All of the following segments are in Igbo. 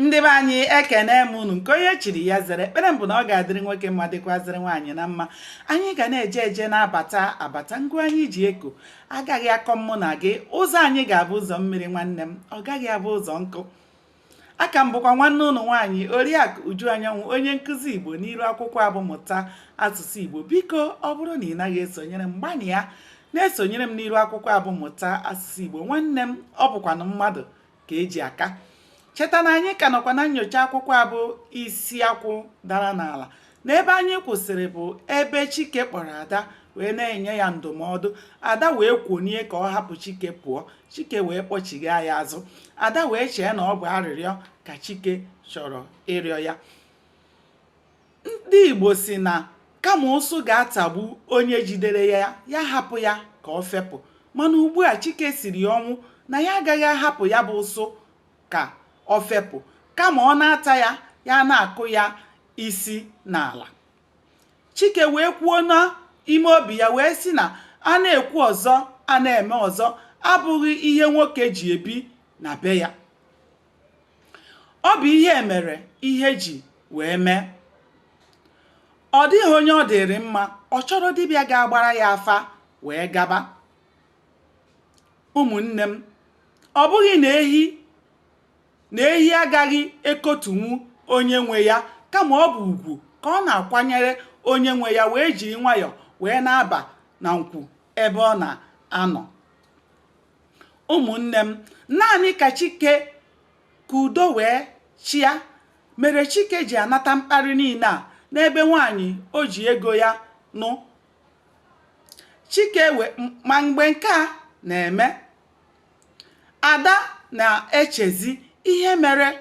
Ndị be anyị ekene m unu nke onye chiri ya zere. Ekpere mbụ na ọ ga-adịrị nwoke mma dịkwazịrị nwaanyị na mma. Anyị ga na-eje eje na-abata ngwa anyị ji eko agaghị akọ mụ na gị. Ụzọ anyị ga-abụ ụzọ mmiri nwanne m, ọ gaghị abụ ụzọ nkụ. Aka m bụkwa nwanne unu nwaanyị Oriakụ Uju Anyanwụ, onye nkụzi Igbo n'iru akwụkwọ abụmụta asụsụ Igbo. Biko ọ bụrụ na ị naghị esonyere m, gbanịa na-esonyere m n'iru akwụkwọ abụmụta asụsụ Igbo. Nwanne m, ọ bụkwanụ mmadụ ka eji aka. Cheta na anyị ka nọkwa na nnyocha akwụkwọ abụ isi akwụ dara n'ala. N'ebe anyị kwụsịrị bụ ebe Chike kpọrọ Ada wee na-enye ya ndụmọdụ. Ada wee kwonie ka ọ hapụ Chike pụọ. Chike wee kpọchigha ya azụ. Ada wee chee na ọ bụ arịrịọ ka Chike chọrọ ịrịọ ya. Ndị Igbo si na kama ụsụ ga-atagbu onye jidere ya, ya hapụ ya ka ọ fepụ. Mana ugbu a Chike siri ọnwụ na ya agaghị ahapụ ya bụ ụsụ ka ọ fepụ, kama ọ na-ata ya, ya na-akụ ya isi n'ala. Chike wee kwuo n'ime obi ya wee sị na a na-ekwu ọzọ a na-eme ọzọ abụghị ihe nwoke ji ebi na be ya. Ọ bụ ihe mere ihe ji wee mee. Ọ dịghị onye ọ dịrị mma, ọ chọrọ dibịa ga-agbara ya afa wee gaba. Ụmụnne m, ọ bụghị na ehi agaghị ekotunwu onye nwe ya, kama ọ bụ ugwu ka ọ na-akwanyere onye nwe ya wee jiri nwayọọ wee na-aba na nkwu ebe ọ na-anọ. Ụmụnne m, naanị ka Chike ka udo wee chịa mere Chike ji anata mkparị niile a n'ebe nwaanyị o ji ego ya nụ. Chike ma mgbe nke a na-eme, Ada na-echezi ihe mere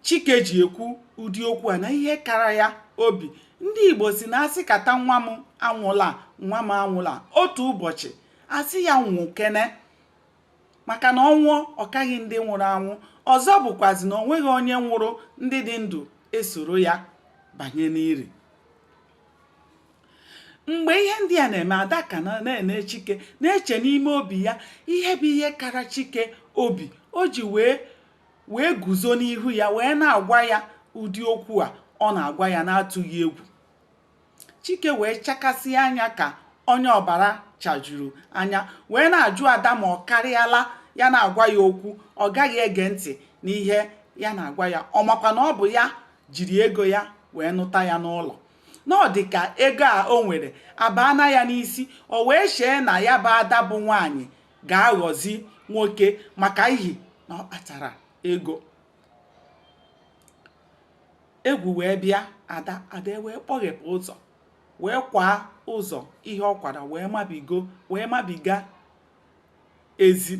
Chike ji ekwu ụdị okwu a na ihe kara ya obi. Ndị Igbo si na asị kata nwa m anwụla otu ụbọchị asị ya nwụ kene, maka na ọnwụọ ọkaghị ndị nwụrụ anwụ. Ọzọ bụkwazi na onweghị onye nwụrụ ndị dị ndụ esoro ya banye n'iri. Mgbe ihe ndị a na-eme, Ada ka na-ene Chike na-eche n'ime obi ya ihe bụ ihe kara Chike obi. O ji wee guzo n'ihu ya wee na-agwa ya ụdị okwu a ọ na-agwa ya na-atụghị egwu. Chike wee chakasị anya ka onye ọbara chajuru anya wee na-ajụ Ada ma ọ karịala ya na-agwa ya okwu. Ọ gaghị ege ntị n'ihe ya na-agwa ya. Ọ makwa na ọ bụ ya jiri ego ya wee nụta ya n'ụlọ. Ọ dị ka ego a o nwere abaana ya n'isi. O wee chee na ya bụ Ada bụ nwaanyị ga-aghọzi nwoke maka ihi na ọ kpatara ego. Egwu wee bịa Ada wee kpọghepụ ụzọ wee kwaa ụzọ ihe ọ kwara wee mabiga ezi.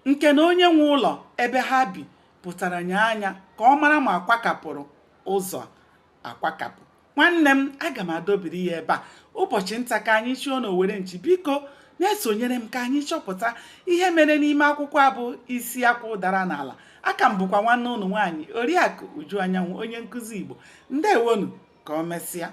Nke na onye nwe ụlọ ebe ha bi pụtara nye anya ka ọ mara ma akwakapụrụ ụzọ akwakapụ. Nwanne m, aga m adọbiri ya ebe a. Ụbọchị nta ka anyị chụọ n'Owere Nchi. Biko na-esonyere m ka anyị chọpụta ihe mere n'ime akwụkwọ abụ isi akwụ dara n'ala. Aka m bụkwa nwanne unu nwaanyị Oriakụ Uju Anyanwụ, onye nkụzi Igbo. Ndewonu, ka o mesịa.